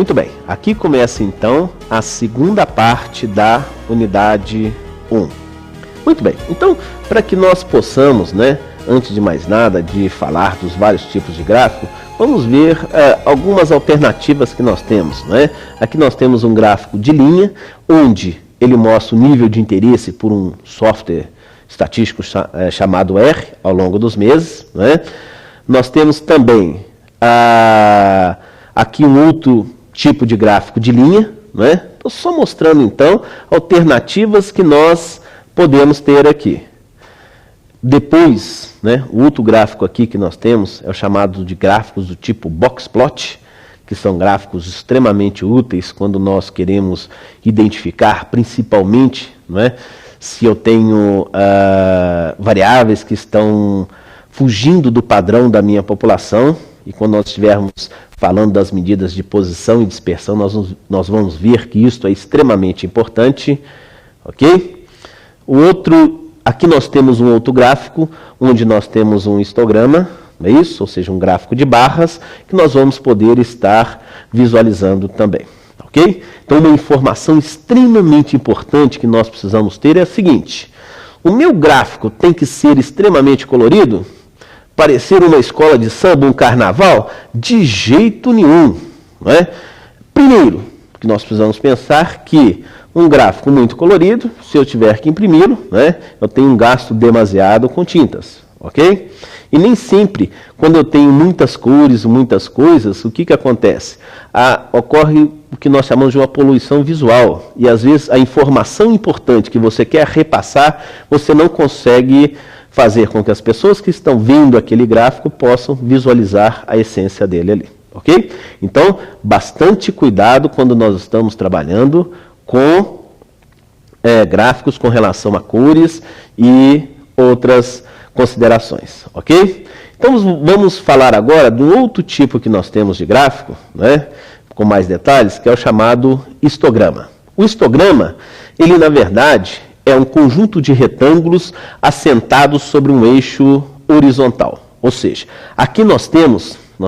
Muito bem, aqui começa então a segunda parte da unidade 1. Muito bem, então para que nós possamos, antes de mais nada, de falar dos vários tipos de gráfico, vamos ver algumas alternativas que nós temos. Aqui nós temos um gráfico de linha, onde ele mostra o nível de interesse por um software estatístico chamado R ao longo dos meses. Nós temos também aqui um outro tipo de gráfico de linha. Estou só mostrando então alternativas que nós podemos ter aqui. Depois, o outro gráfico aqui que nós temos é o chamado de gráficos do tipo Boxplot, que são gráficos extremamente úteis quando nós queremos identificar principalmente se eu tenho variáveis que estão fugindo do padrão da minha população. E quando nós estivermos falando das medidas de posição e dispersão, nós vamos ver que isso é extremamente importante. Ok? Aqui nós temos um outro gráfico, onde nós temos um histograma, não é isso? Ou seja, um gráfico de barras, que nós vamos poder estar visualizando também. Ok? Então, uma informação extremamente importante que nós precisamos ter é a seguinte: o meu gráfico tem que ser extremamente colorido? Parecer uma escola de samba, um carnaval? De jeito nenhum. Primeiro, que nós precisamos pensar que um gráfico muito colorido, se eu tiver que imprimi-lo, eu tenho um gasto demasiado com tintas, ok? E nem sempre, quando eu tenho muitas cores, muitas coisas, o que acontece? Ocorre o que nós chamamos de uma poluição visual. E às vezes a informação importante que você quer repassar, você não consegue fazer com que as pessoas que estão vendo aquele gráfico possam visualizar a essência dele ali, ok? Então, bastante cuidado quando nós estamos trabalhando com gráficos com relação a cores e outras considerações, ok? Então, vamos falar agora de um outro tipo que nós temos de gráfico, com mais detalhes, que é o chamado histograma. O histograma, ele na verdade é um conjunto de retângulos assentados sobre um eixo horizontal. Ou seja, aqui nós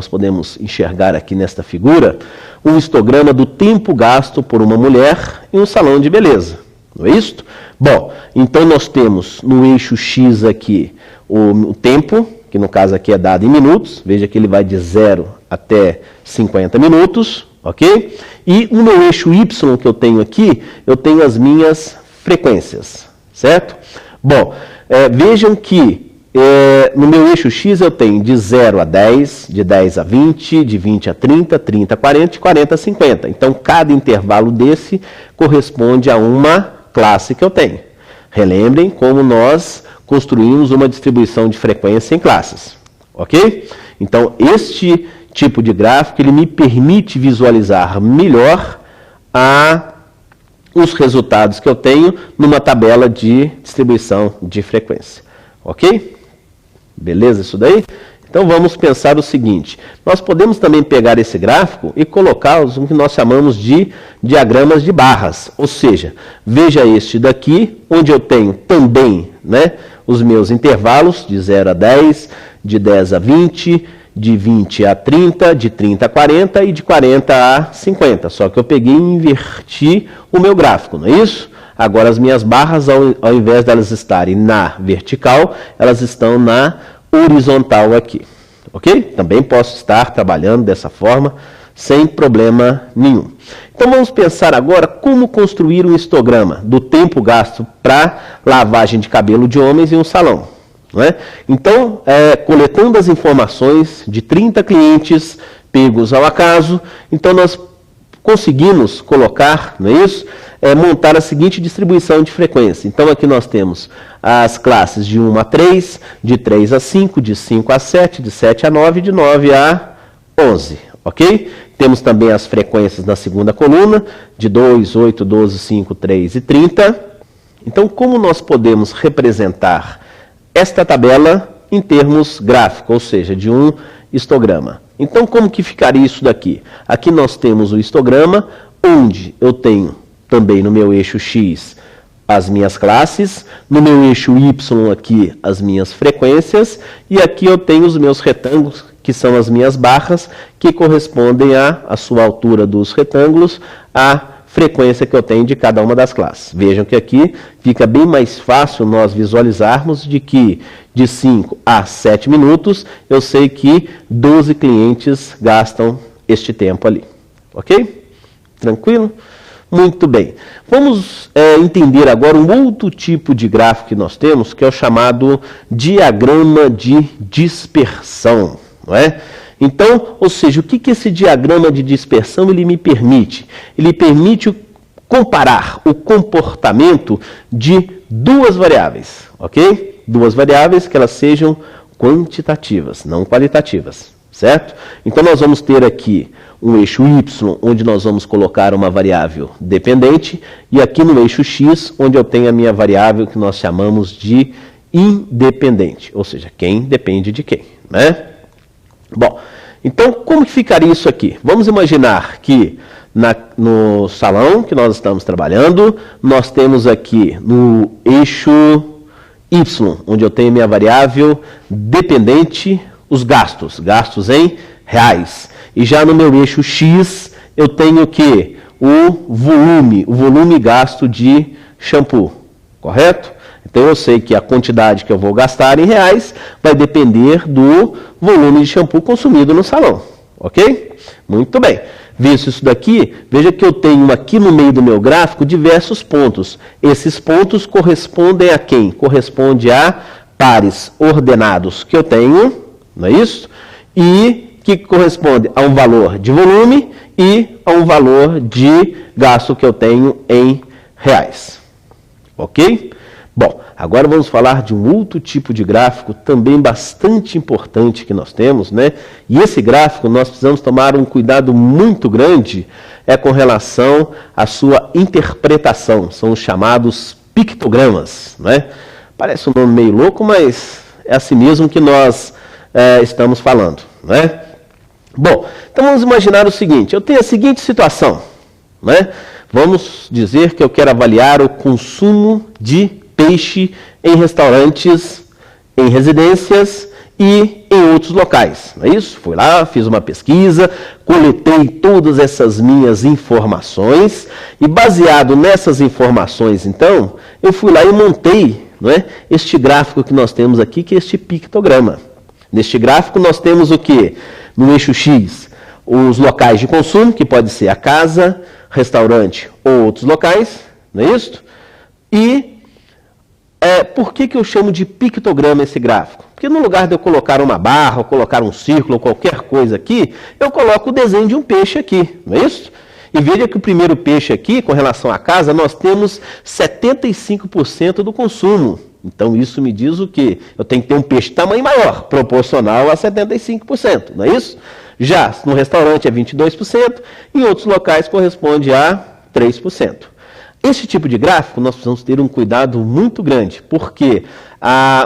podemos enxergar aqui nesta figura, um histograma do tempo gasto por uma mulher em um salão de beleza. Não é isso? Bom, então nós temos no eixo X aqui o tempo, que no caso aqui é dado em minutos. Veja que ele vai de 0 até 50 minutos, ok? E no meu eixo Y que eu tenho aqui, eu tenho as minhas frequências, certo? Bom, vejam que no meu eixo X eu tenho de 0 a 10, de 10 a 20, de 20 a 30, 30 a 40, de 40 a 50. Então, cada intervalo desse corresponde a uma classe que eu tenho. Relembrem como nós construímos uma distribuição de frequência em classes, ok? Então, este tipo de gráfico, ele me permite visualizar melhor os resultados que eu tenho numa tabela de distribuição de frequência. Ok? Beleza isso daí? Então vamos pensar o seguinte: nós podemos também pegar esse gráfico e colocá-los no que nós chamamos de diagramas de barras. Ou seja, veja este daqui, onde eu tenho também os meus intervalos de 0 a 10, de 10 a 20, de 20 a 30, de 30 a 40 e de 40 a 50. Só que eu peguei e inverti o meu gráfico, não é isso? Agora as minhas barras, ao invés de elas estarem na vertical, elas estão na horizontal aqui. Ok? Também posso estar trabalhando dessa forma sem problema nenhum. Então vamos pensar agora como construir um histograma do tempo gasto para lavagem de cabelo de homens em um salão. Então, coletando as informações de 30 clientes pegos ao acaso, então nós conseguimos colocar, não é isso? Montar a seguinte distribuição de frequência. Então, aqui nós temos as classes de 1 a 3, de 3 a 5, de 5 a 7, de 7 a 9, de 9 a 11, ok? Temos também as frequências na segunda coluna, de 2, 8, 12, 5, 3 e 30. Então, como nós podemos representar esta tabela em termos gráficos, ou seja, de um histograma? Então, como que ficaria isso daqui? Aqui nós temos o histograma, onde eu tenho também no meu eixo X as minhas classes, no meu eixo Y aqui as minhas frequências, e aqui eu tenho os meus retângulos que são as minhas barras, que correspondem à sua altura dos retângulos, à frequência que eu tenho de cada uma das classes. Vejam que aqui fica bem mais fácil nós visualizarmos de que de 5 a 7 minutos, eu sei que 12 clientes gastam este tempo ali. Ok? Tranquilo? Muito bem. Vamos entender agora um outro tipo de gráfico que nós temos, que é o chamado diagrama de dispersão, não é? Então, ou seja, o que esse diagrama de dispersão ele me permite? Ele permite comparar o comportamento de duas variáveis, ok? Duas variáveis que elas sejam quantitativas, não qualitativas, certo? Então, nós vamos ter aqui um eixo Y, onde nós vamos colocar uma variável dependente, e aqui no eixo X, onde eu tenho a minha variável que nós chamamos de independente, ou seja, quem depende de quem, né? Bom, então como que ficaria isso aqui? Vamos imaginar que no salão que nós estamos trabalhando, nós temos aqui no eixo Y, onde eu tenho minha variável dependente, os gastos em reais. E já no meu eixo X, eu tenho o quê? O volume gasto de shampoo, correto? Então eu sei que a quantidade que eu vou gastar em reais vai depender do volume de shampoo consumido no salão, ok? Muito bem. Visto isso daqui, veja que eu tenho aqui no meio do meu gráfico diversos pontos. Esses pontos correspondem a quem? Corresponde a pares ordenados que eu tenho, não é isso? E que corresponde a um valor de volume e a um valor de gasto que eu tenho em reais. Ok? Bom, agora vamos falar de um outro tipo de gráfico também bastante importante que nós temos, né? E esse gráfico nós precisamos tomar um cuidado muito grande com relação à sua interpretação. São os chamados pictogramas, né? Parece um nome meio louco, mas é assim mesmo que nós estamos falando, né? Bom, então vamos imaginar o seguinte, eu tenho a seguinte situação, né? Vamos dizer que eu quero avaliar o consumo de peixe em restaurantes, em residências e em outros locais, não é isso? Fui lá, fiz uma pesquisa, coletei todas essas minhas informações e baseado nessas informações, então, eu fui lá e montei, não é, este gráfico que nós temos aqui, que é este pictograma. Neste gráfico nós temos o quê? No eixo X, os locais de consumo, que pode ser a casa, restaurante ou outros locais, não é isso? E por que eu chamo de pictograma esse gráfico? Porque no lugar de eu colocar uma barra, ou colocar um círculo, ou qualquer coisa aqui, eu coloco o desenho de um peixe aqui, não é isso? E veja que o primeiro peixe aqui, com relação à casa, nós temos 75% do consumo. Então isso me diz o quê? Eu tenho que ter um peixe de tamanho maior, proporcional a 75%, não é isso? Já no restaurante é 22%, em outros locais corresponde a 3%. Esse tipo de gráfico nós precisamos ter um cuidado muito grande, porque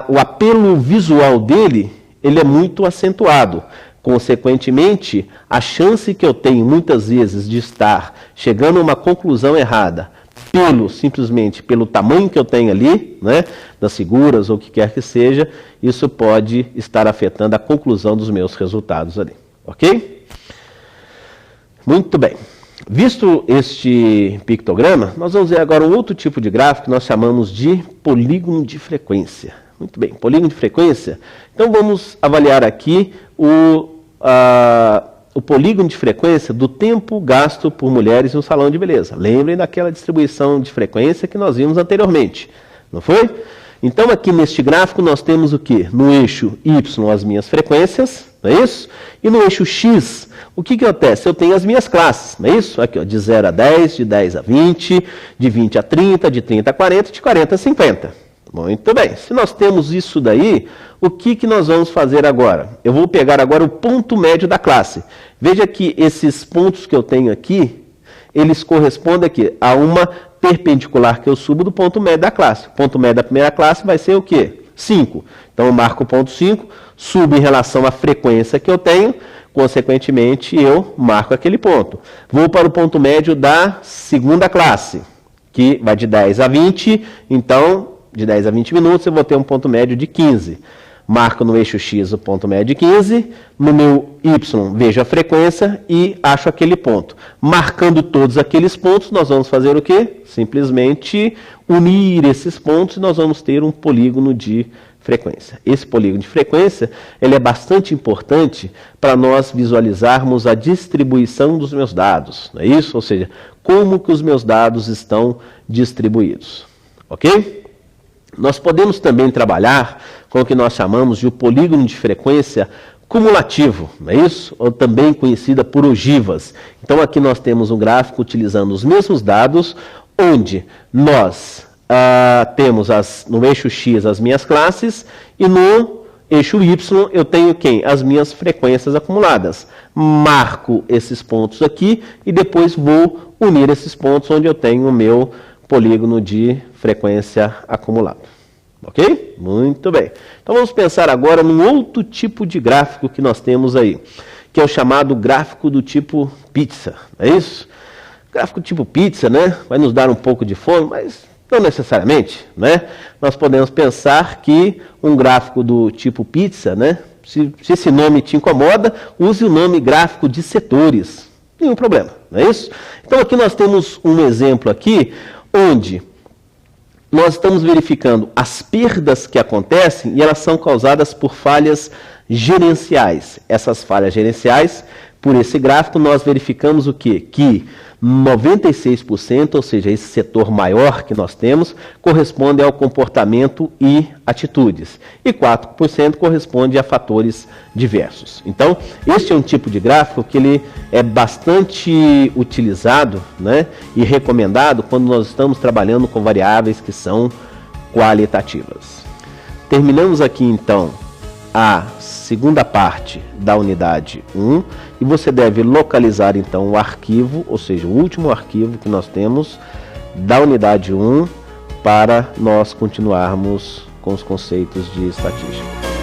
o apelo visual dele ele é muito acentuado. Consequentemente, a chance que eu tenho muitas vezes de estar chegando a uma conclusão errada, simplesmente pelo tamanho que eu tenho ali, né, das figuras ou o que quer que seja, isso pode estar afetando a conclusão dos meus resultados ali. Ok? Muito bem. Visto este pictograma, nós vamos ver agora um outro tipo de gráfico que nós chamamos de polígono de frequência. Muito bem, polígono de frequência. Então vamos avaliar aqui o polígono de frequência do tempo gasto por mulheres no salão de beleza. Lembrem daquela distribuição de frequência que nós vimos anteriormente, não foi? Então aqui neste gráfico nós temos o quê? No eixo Y as minhas frequências, não é isso? E no eixo X, o que acontece? Eu tenho as minhas classes, não é isso? Aqui, ó, de 0 a 10, de 10 a 20, de 20 a 30, de 30 a 40, de 40 a 50. Muito bem. Se nós temos isso daí, o que nós vamos fazer agora? Eu vou pegar agora o ponto médio da classe. Veja que esses pontos que eu tenho aqui, eles correspondem aqui a uma perpendicular que eu subo do ponto médio da classe. O ponto médio da primeira classe vai ser o quê? 5. Então eu marco o ponto 5, subo em relação à frequência que eu tenho, consequentemente eu marco aquele ponto. Vou para o ponto médio da segunda classe, que vai de 10 a 20, então de 10 a 20 minutos eu vou ter um ponto médio de 15. marco no eixo X o ponto médio de 15, no meu Y vejo a frequência e acho aquele ponto. Marcando todos aqueles pontos, nós vamos fazer o quê? Simplesmente unir esses pontos e nós vamos ter um polígono de frequência. Esse polígono de frequência ele é bastante importante para nós visualizarmos a distribuição dos meus dados, não é isso? Ou seja, como que os meus dados estão distribuídos, ok? Nós podemos também trabalhar com o que nós chamamos de o polígono de frequência cumulativo, não é isso? Ou também conhecida por ogivas. Então aqui nós temos um gráfico utilizando os mesmos dados, onde nós temos no eixo X as minhas classes e no eixo Y eu tenho quem? As minhas frequências acumuladas. Marco esses pontos aqui e depois vou unir esses pontos onde eu tenho o meu polígono de frequência acumulado. Ok? Muito bem. Então vamos pensar agora num outro tipo de gráfico que nós temos aí, que é o chamado gráfico do tipo pizza. É isso? Gráfico tipo pizza, né? Vai nos dar um pouco de fome, mas não necessariamente, né? Nós podemos pensar que um gráfico do tipo pizza, né? Se esse nome te incomoda, use o nome gráfico de setores. Nenhum problema, não é isso? Então aqui nós temos um exemplo aqui, onde nós estamos verificando as perdas que acontecem e elas são causadas por falhas gerenciais. Essas falhas gerenciais, por esse gráfico, nós verificamos o quê? Que 96%, ou seja, esse setor maior que nós temos, corresponde ao comportamento e atitudes. E 4% corresponde a fatores diversos. Então, este é um tipo de gráfico que ele é bastante utilizado, né, e recomendado quando nós estamos trabalhando com variáveis que são qualitativas. Terminamos aqui, então, a segunda parte da unidade 1 e você deve localizar então o arquivo, ou seja, o último arquivo que nós temos da unidade 1 para nós continuarmos com os conceitos de estatística.